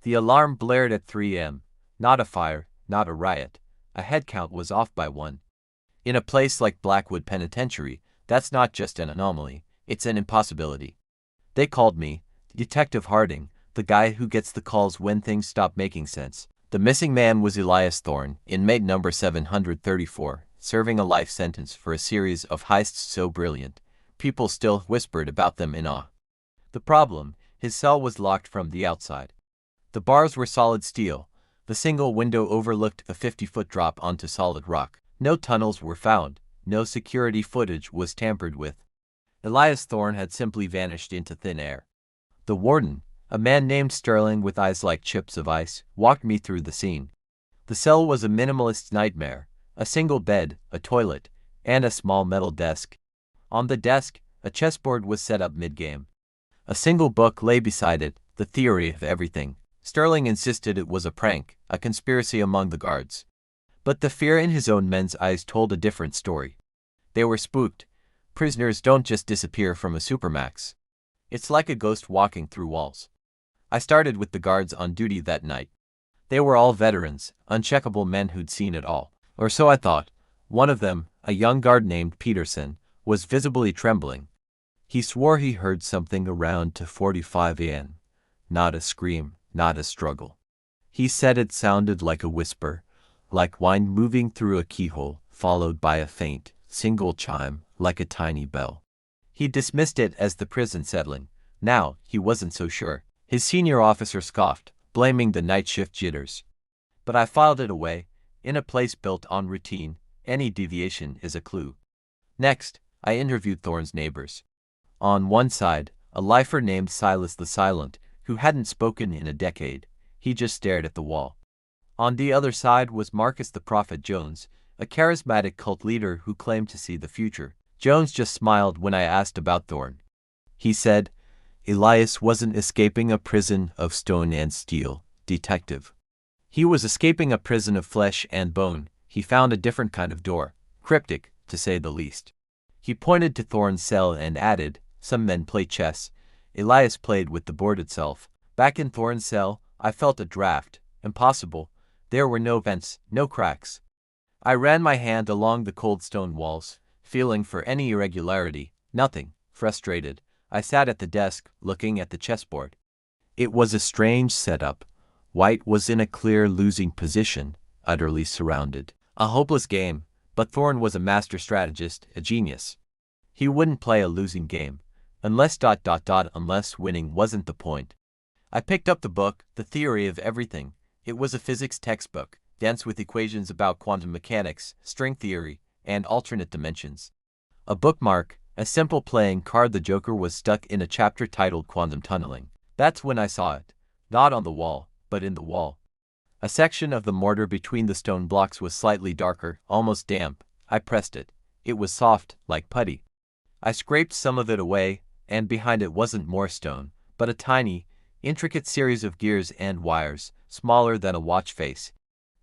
The alarm blared at 3 a.m. Not a fire, not a riot. A head count was off by one. In a place like Blackwood Penitentiary, that's not just an anomaly, it's an impossibility. They called me Detective Harding, the guy who gets the calls when things stop making sense. The missing man was Elias Thorne, inmate number 734, serving a life sentence for a series of heists so brilliant, people still whispered about them in awe. The problem, his cell was locked from the outside. The bars were solid steel. The single window overlooked a 50-foot drop onto solid rock. No tunnels were found. No security footage was tampered with. Elias Thorne had simply vanished into thin air. The warden, a man named Sterling with eyes like chips of ice, walked me through the scene. The cell was a minimalist nightmare. A single bed, a toilet, and a small metal desk. On the desk, a chessboard was set up mid-game. A single book lay beside it, The Theory of Everything. Sterling insisted it was a prank, a conspiracy among the guards. But the fear in his own men's eyes told a different story. They were spooked. Prisoners don't just disappear from a supermax. It's like a ghost walking through walls. I started with the guards on duty that night. They were all veterans, uncheckable men who'd seen it all. Or so I thought. One of them, a young guard named Peterson, was visibly trembling. He swore he heard something around 2:45 a.m. Not a scream, not a struggle. He said it sounded like a whisper, like wind moving through a keyhole, followed by a faint, single chime, like a tiny bell. He dismissed it as the prison settling. Now, he wasn't so sure. His senior officer scoffed, blaming the night shift jitters. But I filed it away. In a place built on routine, any deviation is a clue. Next, I interviewed Thorne's neighbors. On one side, a lifer named Silas the Silent, who hadn't spoken in a decade. He just stared at the wall. On the other side was Marcus the Prophet Jones, a charismatic cult leader who claimed to see the future. Jones just smiled when I asked about Thorne. He said, "Elias wasn't escaping a prison of stone and steel, detective. He was escaping a prison of flesh and bone. He found a different kind of door, cryptic, to say the least." He pointed to Thorne's cell and added, "Some men play chess. Elias played with the board itself. Back in Thorne's cell, I felt a draft. Impossible. There were no vents, no cracks." I ran my hand along the cold stone walls, feeling for any irregularity. Nothing. Frustrated, I sat at the desk, looking at the chessboard. It was a strange setup. White was in a clear losing position, utterly surrounded. A hopeless game, but Thorne was a master strategist, a genius. He wouldn't play a losing game. Unless winning wasn't the point. I picked up the book, The Theory of Everything. It was a physics textbook, dense with equations about quantum mechanics, string theory, and alternate dimensions. A bookmark, a simple playing card. The Joker was stuck in a chapter titled Quantum Tunneling. That's when I saw it. Not on the wall, but in the wall. A section of the mortar between the stone blocks was slightly darker, almost damp. I pressed it. It was soft, like putty. I scraped some of it away, and behind it wasn't more stone, but a tiny, intricate series of gears and wires, smaller than a watch face.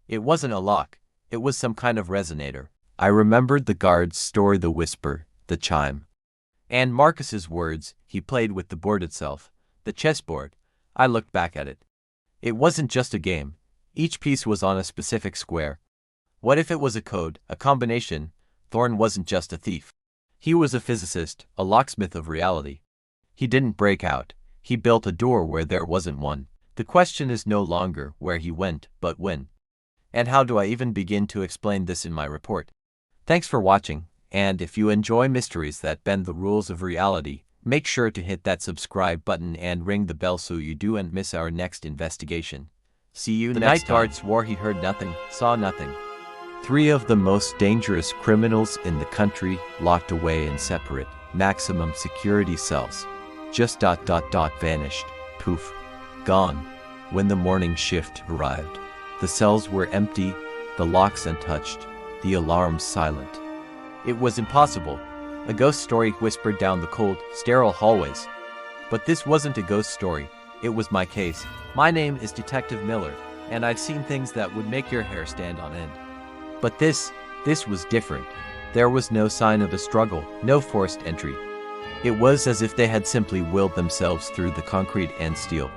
It wasn't a lock. It was some kind of resonator. I remembered the guard's story, the whisper, the chime. And Marcus's words. He played with the board itself, the chessboard. I looked back at it. It wasn't just a game. Each piece was on a specific square. What if it was a code, a combination? Thorne wasn't just a thief. He was a physicist, a locksmith of reality. He didn't break out. He built a door where there wasn't one. The question is no longer where he went, but when. And how do I even begin to explain this in my report? Thanks for watching, and if you enjoy mysteries that bend the rules of reality, make sure to hit that subscribe button and ring the bell so you don't miss our next investigation. See you next time. The night guard swore he heard nothing, saw nothing. 3 of the most dangerous criminals in the country locked away in separate, maximum security cells. Just vanished. Poof. Gone. When the morning shift arrived, the cells were empty, the locks untouched, the alarms silent. It was impossible. A ghost story whispered down the cold, sterile hallways. But this wasn't a ghost story. It was my case. My name is Detective Miller, and I've seen things that would make your hair stand on end. But this was different. There was no sign of a struggle, no forced entry. It was as if they had simply willed themselves through the concrete and steel.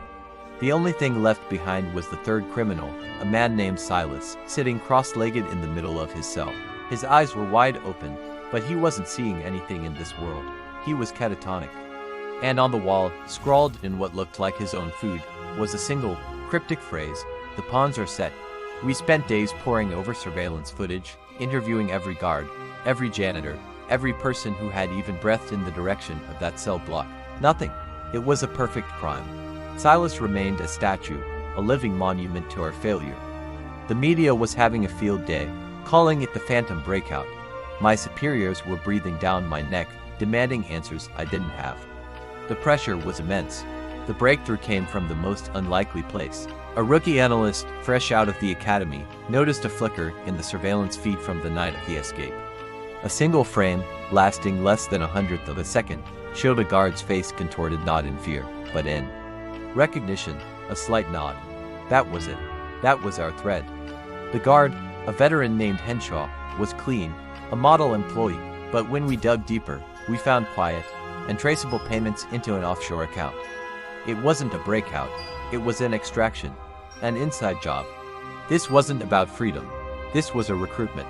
The only thing left behind was the third criminal, a man named Silas, sitting cross-legged in the middle of his cell. His eyes were wide open, but he wasn't seeing anything in this world. He was catatonic. And on the wall, scrawled in what looked like his own food, was a single, cryptic phrase: "The pawns are set." We spent days poring over surveillance footage, interviewing every guard, every janitor, every person who had even breathed in the direction of that cell block. Nothing. It was a perfect crime. Silas remained a statue, a living monument to our failure. The media was having a field day, calling it the Phantom Breakout. My superiors were breathing down my neck, demanding answers I didn't have. The pressure was immense. The breakthrough came from the most unlikely place. A rookie analyst, fresh out of the academy, noticed a flicker in the surveillance feed from the night of the escape. A single frame, lasting less than 1/100th of a second, showed a guard's face contorted not in fear, but in recognition, a slight nod. That was it. That was our thread. The guard, a veteran named Henshaw, was clean, a model employee, but when we dug deeper, we found quiet and traceable payments into an offshore account. It wasn't a breakout, it was an extraction, an inside job. This wasn't about freedom, this was a recruitment.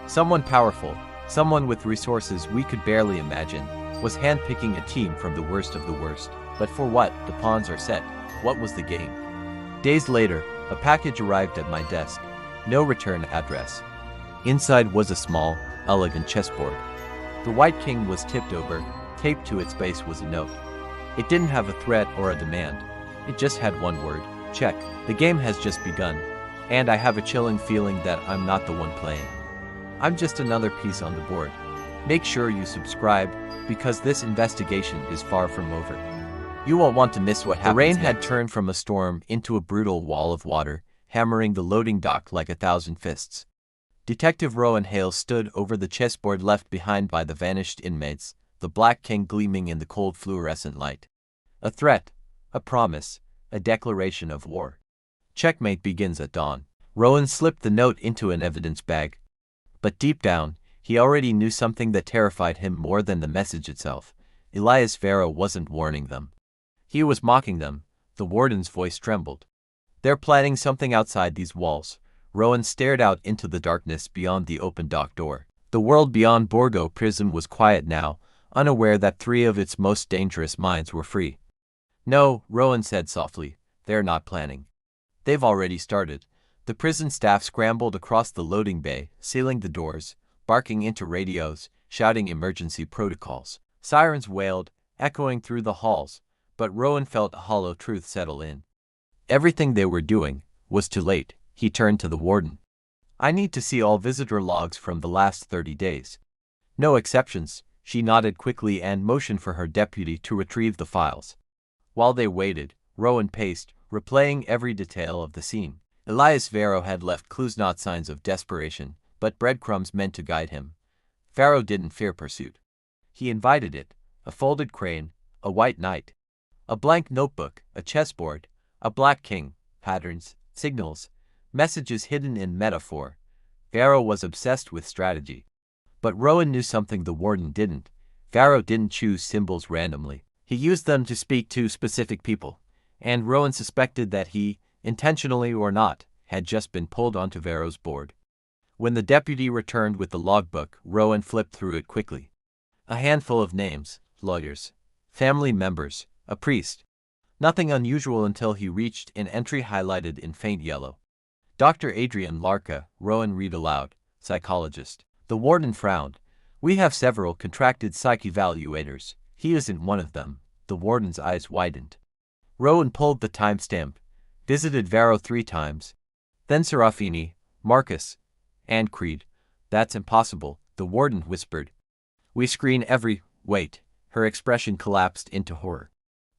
Someone powerful, someone with resources we could barely imagine, was handpicking a team from the worst of the worst. But for what? The pawns are set. What was the game? Days later, a package arrived at my desk. No return address. Inside was a small, elegant chessboard. The White King was tipped over. Taped to its base was a note. It didn't have a threat or a demand. It just had one word: check. The game has just begun, and I have a chilling feeling that I'm not the one playing. I'm just another piece on the board. Make sure you subscribe, because this investigation is far from over. You won't want to miss what happens. The rain had turned from a storm into a brutal wall of water, hammering the loading dock like 1,000 fists. Detective Rowan Hale stood over the chessboard left behind by the vanished inmates, the Black King gleaming in the cold fluorescent light. A threat, a promise, a declaration of war. Checkmate begins at dawn. Rowan slipped the note into an evidence bag. But deep down, he already knew something that terrified him more than the message itself. Elias Varro wasn't warning them. He was mocking them. The warden's voice trembled. They're planning something outside these walls. Rowan stared out into the darkness beyond the open dock door. The world beyond Borgo Prison was quiet now, unaware that 3 of its most dangerous minds were free. No, Rowan said softly, they're not planning. They've already started. The prison staff scrambled across the loading bay, sealing the doors, barking into radios, shouting emergency protocols. Sirens wailed, echoing through the halls, but Rowan felt a hollow truth settle in. Everything they were doing was too late. He turned to the warden. I need to see all visitor logs from the last 30 days. No exceptions. She nodded quickly and motioned for her deputy to retrieve the files. While they waited, Rowan paced, replaying every detail of the scene. Elias Varro had left clues, not signs of desperation, but breadcrumbs meant to guide him. Varro didn't fear pursuit. He invited it: a folded crane, a white knight, a blank notebook, a chessboard, a black king, patterns, signals, messages hidden in metaphor. Varro was obsessed with strategy. But Rowan knew something the warden didn't. Varro didn't choose symbols randomly. He used them to speak to specific people, and Rowan suspected that he, intentionally or not, had just been pulled onto Varro's board. When the deputy returned with the logbook, Rowan flipped through it quickly. A handful of names: lawyers, family members, a priest. Nothing unusual until he reached an entry highlighted in faint yellow. Dr. Adrian Larka, Rowan read aloud, psychologist. The warden frowned. We have several contracted psych evaluators. He isn't one of them. The warden's eyes widened. Rowan pulled the timestamp. Visited Varro 3 times. Then Serafini, Marcus, and Creed. That's impossible, the warden whispered. We screen every— Wait. Her expression collapsed into horror.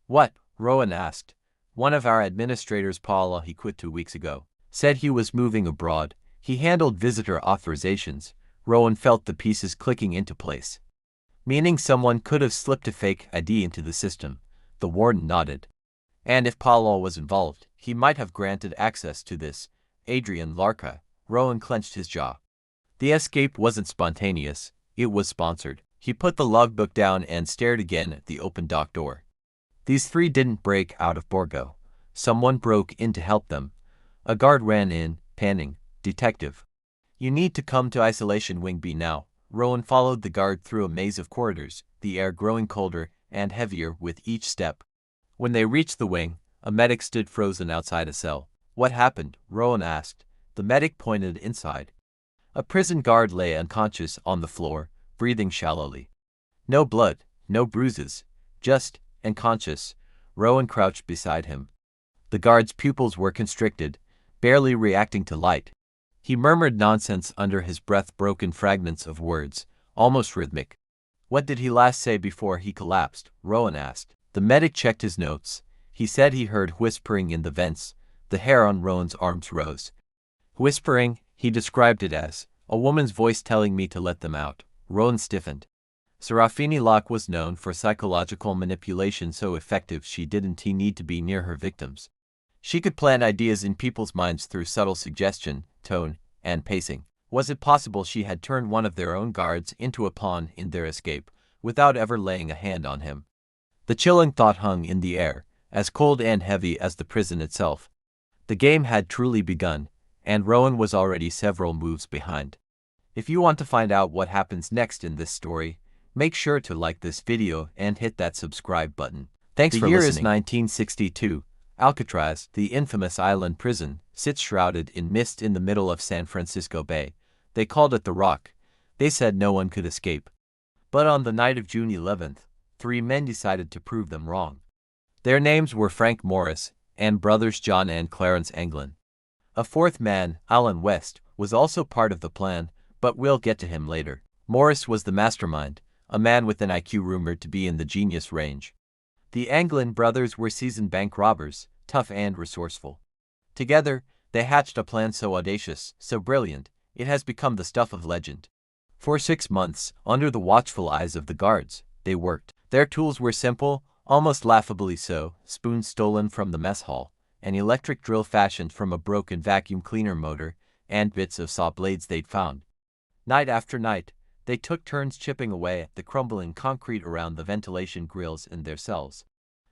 What? Rowan asked. One of our administrators, Paula, he quit 2 weeks ago, said he was moving abroad. He handled visitor authorizations. Rowan felt the pieces clicking into place. Meaning someone could have slipped a fake ID into the system. The warden nodded. And if Paula was involved, he might have granted access to this Adrian Larka. Rowan clenched his jaw. The escape wasn't spontaneous. It was sponsored. He put the logbook down and stared again at the open dock door. These 3 didn't break out of Borgo. Someone broke in to help them. A guard ran in, panting, "Detective, you need to come to Isolation Wing B now." Rowan followed the guard through a maze of corridors, the air growing colder and heavier with each step. When they reached the wing, a medic stood frozen outside a cell. "What happened?" Rowan asked. The medic pointed inside. A prison guard lay unconscious on the floor, breathing shallowly. No blood, no bruises, just unconscious. Rowan crouched beside him. The guard's pupils were constricted, barely reacting to light. He murmured nonsense under his breath, broken fragments of words, almost rhythmic. "What did he last say before he collapsed?" Rowan asked. The medic checked his notes. He said he heard whispering in the vents. The hair on Rowan's arms rose. "Whispering," he described it as, "a woman's voice telling me to let them out." Rowan stiffened. Serafini Locke was known for psychological manipulation so effective she didn't need to be near her victims. She could plant ideas in people's minds through subtle suggestion, tone, and pacing. Was it possible she had turned one of their own guards into a pawn in their escape, without ever laying a hand on him? The chilling thought hung in the air, as cold and heavy as the prison itself. The game had truly begun, and Rowan was already several moves behind. If you want to find out what happens next in this story, make sure to like this video and hit that subscribe button. Thanks for listening. The year is 1962. Alcatraz, the infamous island prison, sits shrouded in mist in the middle of San Francisco Bay. They called it the Rock. They said no one could escape. But on the night of June 11th, 3 men decided to prove them wrong. Their names were Frank Morris and brothers John and Clarence Anglin. A 4th man, Alan West, was also part of the plan, but we'll get to him later. Morris was the mastermind, a man with an IQ rumored to be in the genius range. The Anglin brothers were seasoned bank robbers, tough and resourceful. Together, they hatched a plan so audacious, so brilliant, it has become the stuff of legend. For 6 months, under the watchful eyes of the guards, they worked. Their tools were simple, almost laughably so: spoons stolen from the mess hall, an electric drill fashioned from a broken vacuum cleaner motor, and bits of saw blades they'd found. Night after night, they took turns chipping away at the crumbling concrete around the ventilation grills in their cells.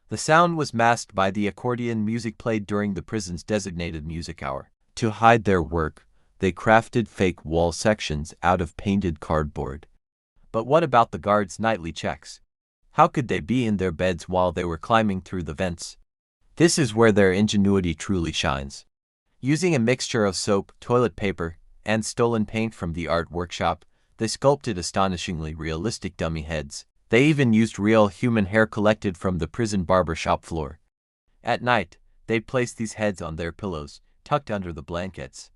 The sound was masked by the accordion music played during the prison's designated music hour. To hide their work, they crafted fake wall sections out of painted cardboard. But what about the guards' nightly checks? How could they be in their beds while they were climbing through the vents? This is where their ingenuity truly shines. Using a mixture of soap, toilet paper, and stolen paint from the art workshop, they sculpted astonishingly realistic dummy heads. They even used real human hair collected from the prison barber shop floor. At night, they'd place these heads on their pillows, tucked under the blankets.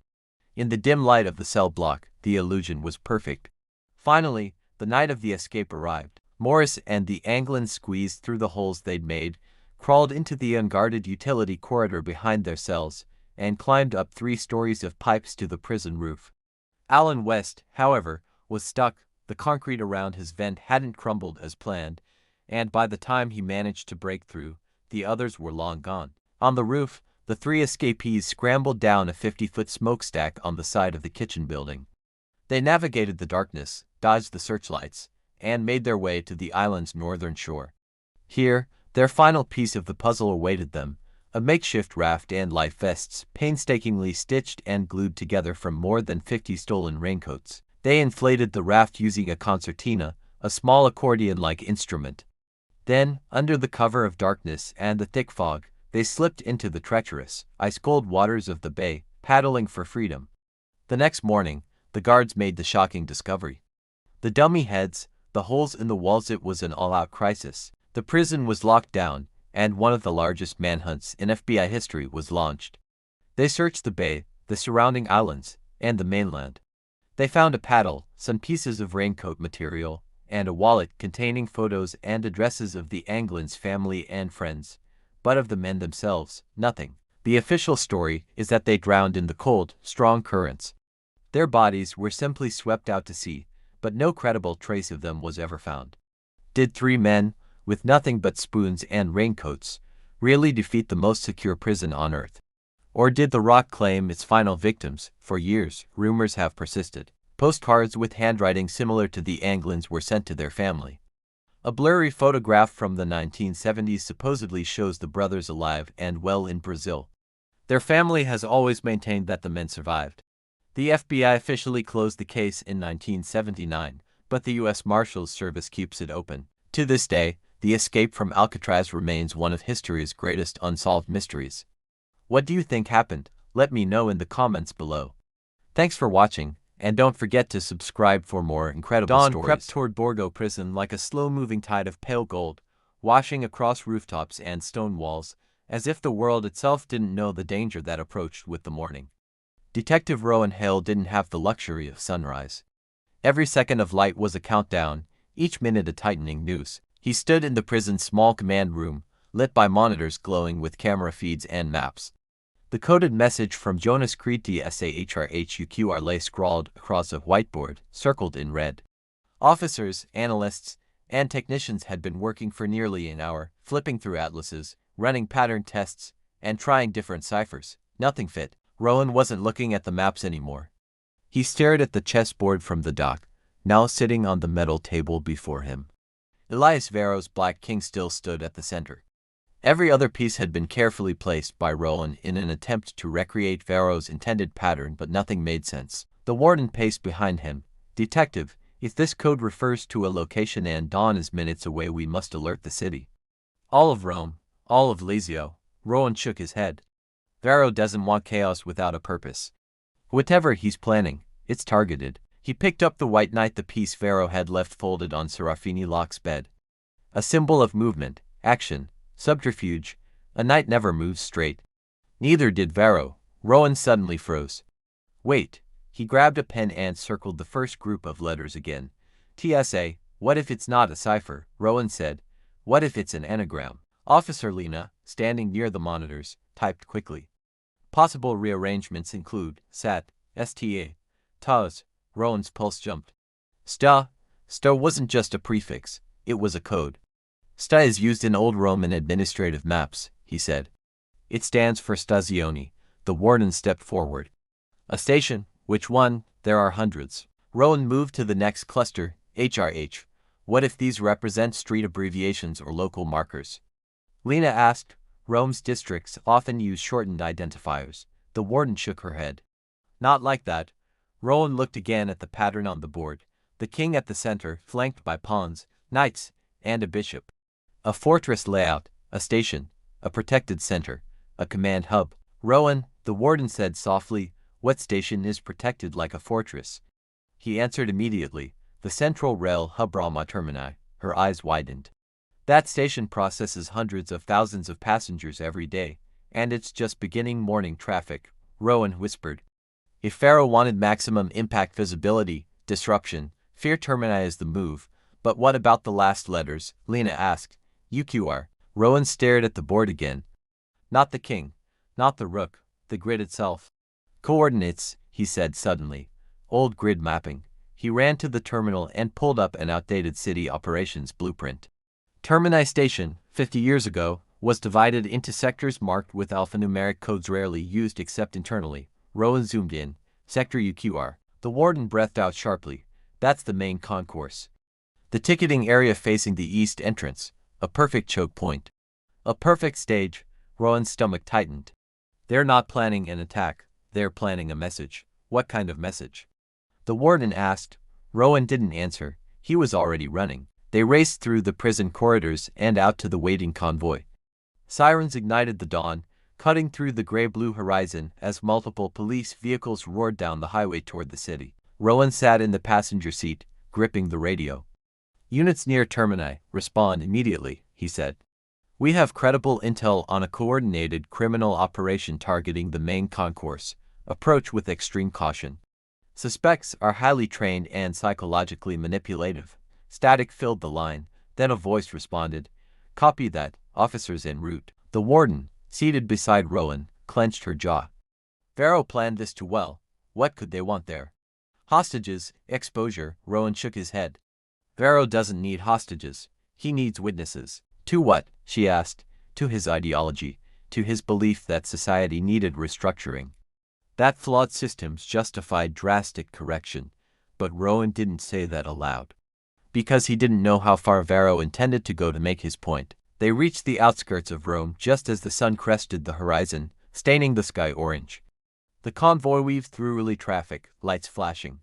In the dim light of the cell block, the illusion was perfect. Finally, the night of the escape arrived. Morris and the Anglins squeezed through the holes they'd made, crawled into the unguarded utility corridor behind their cells, and climbed up 3 stories of pipes to the prison roof. Alan West, however, was stuck. The concrete around his vent hadn't crumbled as planned, and by the time he managed to break through, the others were long gone. On the roof, the 3 escapees scrambled down a 50-foot smokestack on the side of the kitchen building. They navigated the darkness, dodged the searchlights, and made their way to the island's northern shore. Here, their final piece of the puzzle awaited them: a makeshift raft and life vests, painstakingly stitched and glued together from more than 50 stolen raincoats. They inflated the raft using a concertina, a small accordion-like instrument. Then, under the cover of darkness and the thick fog, they slipped into the treacherous, ice-cold waters of the bay, paddling for freedom. The next morning, the guards made the shocking discovery. The dummy heads, the holes in the walls. It was an all-out crisis. The prison was locked down, and one of the largest manhunts in FBI history was launched. They searched the bay, the surrounding islands, and the mainland. They found a paddle, some pieces of raincoat material, and a wallet containing photos and addresses of the Anglin's family and friends. But of the men themselves, nothing. The official story is that they drowned in the cold, strong currents. Their bodies were simply swept out to sea, but no credible trace of them was ever found. Did 3 men, with nothing but spoons and raincoats, really defeat the most secure prison on Earth? Or did the Rock claim its final victims? For years, rumors have persisted. Postcards with handwriting similar to the Anglins were sent to their family. A blurry photograph from the 1970s supposedly shows the brothers alive and well in Brazil. Their family has always maintained that the men survived. The FBI officially closed the case in 1979, but the U.S. Marshals Service keeps it open. To this day, the escape from Alcatraz remains one of history's greatest unsolved mysteries. What do you think happened? Let me know in the comments below. Thanks for watching, and don't forget to subscribe for more incredible stories. Dawn crept toward Borgo Prison like a slow-moving tide of pale gold, washing across rooftops and stone walls, as if the world itself didn't know the danger that approached with the morning. Detective Rowan Hale didn't have the luxury of sunrise. Every second of light was a countdown, each minute a tightening noose. He stood in the prison's small command room, lit by monitors glowing with camera feeds and maps. The coded message from Jonas Creed SAHRHUQR lay scrawled across a whiteboard, circled in red. Officers, analysts, and technicians had been working for nearly an hour, flipping through atlases, running pattern tests, and trying different ciphers. Nothing fit. Rowan wasn't looking at the maps anymore. He stared at the chessboard from the dock, now sitting on the metal table before him. Elias Varro's Black King still stood at the center. Every other piece had been carefully placed by Rowan in an attempt to recreate Varro's intended pattern, but nothing made sense. The warden paced behind him. "Detective, if this code refers to a location and dawn is minutes away, we must alert the city." "All of Rome, all of Lazio." Rowan shook his head. "Varro doesn't want chaos without a purpose. Whatever he's planning, it's targeted." He picked up the white knight, the piece Varro had left folded on Serafini Locke's bed. A symbol of movement, action, subterfuge. A knight never moves straight. Neither did Varro. Rowan suddenly froze. "Wait." He grabbed a pen and circled the first group of letters again. "TSA, what if it's not a cipher?" Rowan said. "What if it's an anagram?" Officer Lena, standing near the monitors, typed quickly. "Possible rearrangements include SAT, STA, TAS." Rowan's pulse jumped. STA wasn't just a prefix, it was a code. "STA is used in Old Roman administrative maps," he said. "It stands for Stazione." The warden stepped forward. "A station? Which one? There are hundreds." Rowan moved to the next cluster, HRH. "What if these represent street abbreviations or local markers?" Lena asked. "Rome's districts often use shortened identifiers." The warden shook her head. "Not like that." Rowan looked again at the pattern on the board. The king at the center, flanked by pawns, knights, and a bishop. A fortress layout, a station, a protected center, a command hub. "Rowan," the warden said softly, "what station is protected like a fortress?" He answered immediately, "The central rail hub Rama Termini." Her eyes widened. "That station processes hundreds of thousands of passengers every day, and it's just beginning morning traffic," Rowan whispered. "If Varro wanted maximum impact, visibility, disruption, fear, Termini is the move. But what about the last letters?" Lena asked. "UQR." Rowan stared at the board again. "Not the king, not the rook, the grid itself." "Coordinates," he said suddenly. "Old grid mapping." He ran to the terminal and pulled up an outdated city operations blueprint. Termini Station, 50 years ago, was divided into sectors marked with alphanumeric codes rarely used except internally. Rowan zoomed in. "Sector UQR." The warden breathed out sharply. "That's the main concourse. The ticketing area facing the east entrance. A perfect choke point. A perfect stage." Rowan's stomach tightened. "They're not planning an attack. They're planning a message." "What kind of message?" the warden asked. Rowan didn't answer. He was already running. They raced through the prison corridors and out to the waiting convoy. Sirens ignited the dawn, cutting through the gray-blue horizon as multiple police vehicles roared down the highway toward the city. Rowan sat in the passenger seat, gripping the radio. "Units near Termini, respond immediately," he said. "We have credible intel on a coordinated criminal operation targeting the main concourse. Approach with extreme caution. Suspects are highly trained and psychologically manipulative." Static filled the line, then a voice responded. "Copy that, officers en route." The warden, seated beside Rowan, clenched her jaw. Varro planned this too well. What could they want there? "Hostages, exposure." Rowan shook his head. "Varro doesn't need hostages. He needs witnesses." "To what?" she asked. "To his ideology, to his belief that society needed restructuring. That flawed systems justified drastic correction." But Rowan didn't say that aloud. because he didn't know how far Varro intended to go to make his point. They reached the outskirts of Rome just as the sun crested the horizon, staining the sky orange. The convoy weaved through early traffic, lights flashing.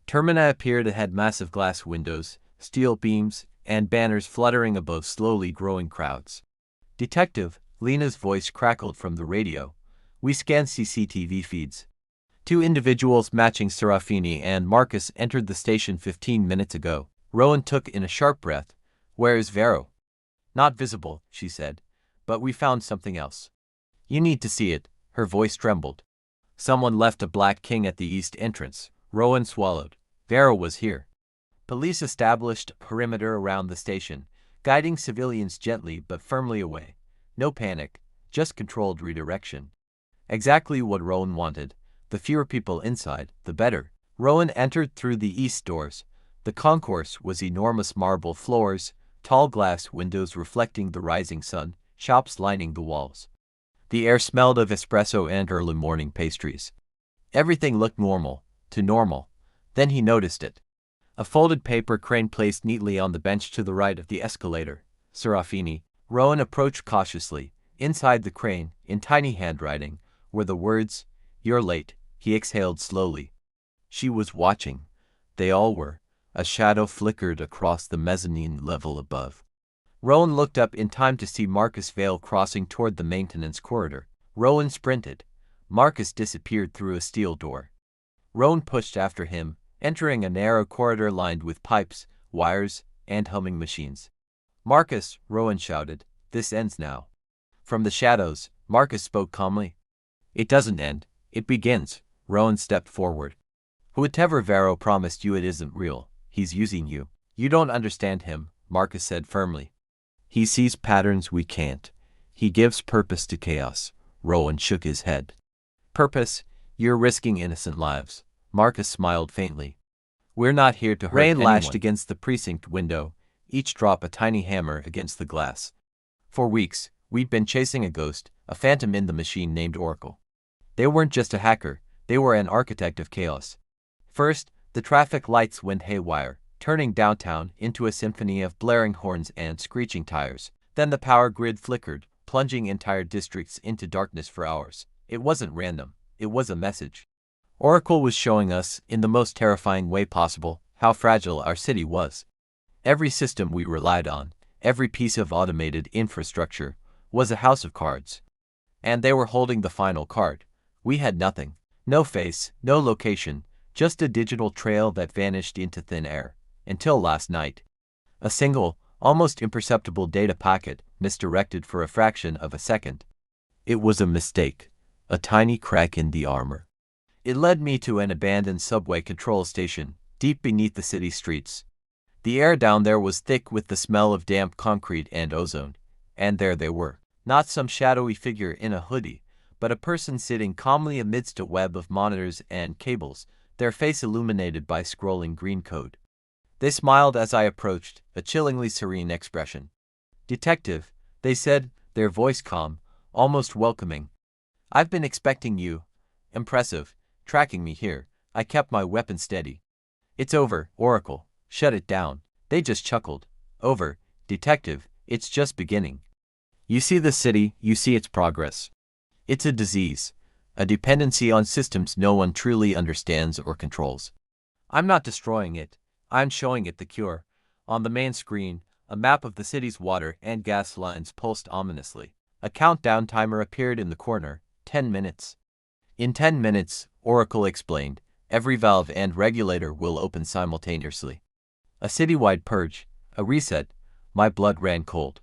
Termini appeared ahead, massive glass windows, steel beams, and banners fluttering above slowly growing crowds. "Detective," Lena's voice crackled from the radio. "We scanned CCTV feeds. 2 individuals matching Serafini and Marcus entered the station 15 minutes ago." Rowan took in a sharp breath. "Where is Varro?" "Not visible," she said, "but we found something else." "You need to see it." Her voice trembled. "Someone left a black king at the east entrance." Rowan swallowed. Varro was here. Police established a perimeter around the station, guiding civilians gently but firmly away. No panic, just controlled redirection. Exactly what Rowan wanted. The fewer people inside, the better. Rowan entered through the east doors. The concourse was enormous, marble floors, tall glass windows reflecting the rising sun, shops lining the walls. The air smelled of espresso and early morning pastries. Everything looked normal, too normal. Then he noticed it. A folded paper crane placed neatly on the bench to the right of the escalator. "Serafini." Rowan approached cautiously. Inside the crane, in tiny handwriting, were the words, "You're late." He exhaled slowly. She was watching. They all were. A shadow flickered across the mezzanine level above. Rowan looked up in time to see Marcus Vale crossing toward the maintenance corridor. Rowan sprinted. Marcus disappeared through a steel door. Rowan pushed after him, entering a narrow corridor lined with pipes, wires, and humming machines. "Marcus," Rowan shouted, "this ends now." From the shadows, Marcus spoke calmly. "It doesn't end, it begins." Rowan stepped forward. "Whatever Varro promised you, it isn't real. He's using you." "You don't understand him," Marcus said firmly. "He sees patterns we can't. He gives purpose to chaos." Rowan shook his head. "Purpose? You're risking innocent lives." Marcus smiled faintly. "We're not here to hurt anyone." Rain lashed against the precinct window, each drop a tiny hammer against the glass. "For weeks, we'd been chasing a ghost, a phantom in the machine named Oracle. They weren't just a hacker, they were an architect of chaos. First, the traffic lights went haywire, turning downtown into a symphony of blaring horns and screeching tires. Then the power grid flickered, plunging entire districts into darkness for hours. It wasn't random, it was a message. Oracle was showing us, in the most terrifying way possible, how fragile our city was. Every system we relied on, every piece of automated infrastructure, was a house of cards. And they were holding the final card. We had nothing. No face, no location, just a digital trail that vanished into thin air. Until last night. A single, almost imperceptible data packet, misdirected for a fraction of a second. It was a mistake. A tiny crack in the armor. It led me to an abandoned subway control station, deep beneath the city streets. The air down there was thick with the smell of damp concrete and ozone. And there they were. Not some shadowy figure in a hoodie, but a person sitting calmly amidst a web of monitors and cables, their face illuminated by scrolling green code. They smiled as I approached, a chillingly serene expression. "Detective," they said, their voice calm, almost welcoming. "I've been expecting you." Impressive, tracking me here. I kept my weapon steady. "It's over, Oracle. Shut it down." They just chuckled. "Over, Detective, it's just beginning. You see the city, you see its progress. It's a disease, a dependency on systems no one truly understands or controls. I'm not destroying it, I'm showing it the cure." On the main screen, a map of the city's water and gas lines pulsed ominously. A countdown timer appeared in the corner, 10 minutes. "In 10 minutes, Oracle explained, every valve and regulator will open simultaneously. A citywide purge, a reset." My blood ran cold.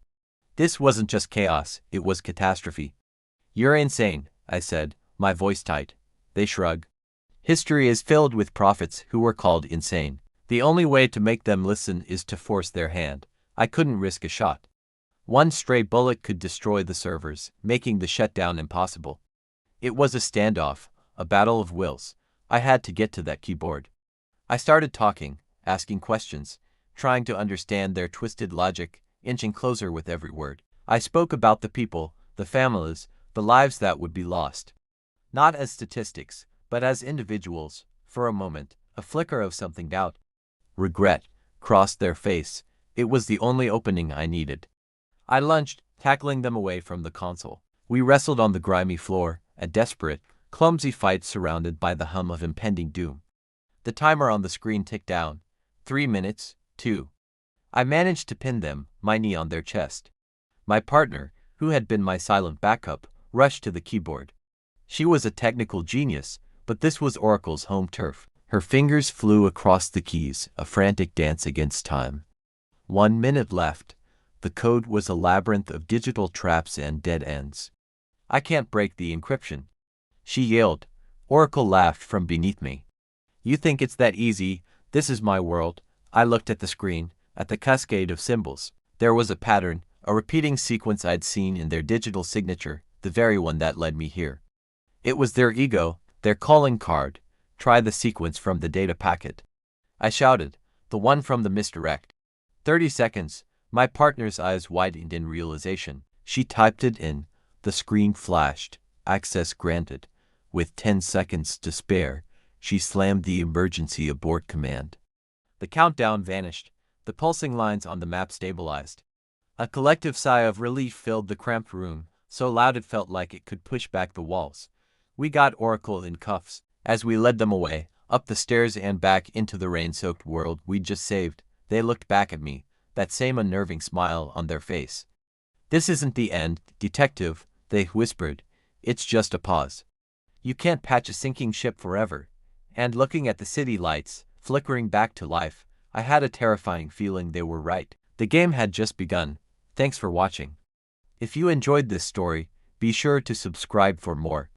This wasn't just chaos, it was catastrophe. "You're insane," I said, my voice tight. They shrugged. History is filled with prophets who were called insane. The only way to make them listen is to force their hand. I couldn't risk a shot. One stray bullet could destroy the servers, making the shutdown impossible. It was a standoff, a battle of wills. I had to get to that keyboard. I started talking, asking questions, trying to understand their twisted logic, inching closer with every word. I spoke about the people, the families, the lives that would be lost. Not as statistics, but as individuals. For a moment, a flicker of something doubt. Regret. crossed their face. It was the only opening I needed. I lunged, tackling them away from the console. We wrestled on the grimy floor, a desperate, clumsy fight surrounded by the hum of impending doom. The timer on the screen ticked down. 3 minutes, 2. I managed to pin them, my knee on their chest. My partner, who had been my silent backup, rushed to the keyboard. She was a technical genius, but this was Oracle's home turf. Her fingers flew across the keys, a frantic dance against time. 1 minute left. The code was a labyrinth of digital traps and dead ends. I can't break the encryption, she yelled. Oracle laughed from beneath me. You think it's that easy? This is my world. I looked at the screen, at the cascade of symbols. There was a pattern, a repeating sequence I'd seen in their digital signature, the very one that led me here. It was their ego, their calling card. Try the sequence from the data packet. I shouted, the one from the misdirect. 30 seconds. My partner's eyes widened in realization. She typed it in. The screen flashed. Access granted. With 10 seconds to spare, she slammed the emergency abort command. The countdown vanished. The pulsing lines on the map stabilized. A collective sigh of relief filled the cramped room, so loud it felt like it could push back the walls. We got Oracle in cuffs. As we led them away, up the stairs and back into the rain-soaked world we'd just saved, they looked back at me, that same unnerving smile on their face. This isn't the end, detective, they whispered. It's just a pause. You can't patch a sinking ship forever. And looking at the city lights, flickering back to life, I had a terrifying feeling they were right. The game had just begun. Thanks for watching. If you enjoyed this story, be sure to subscribe for more.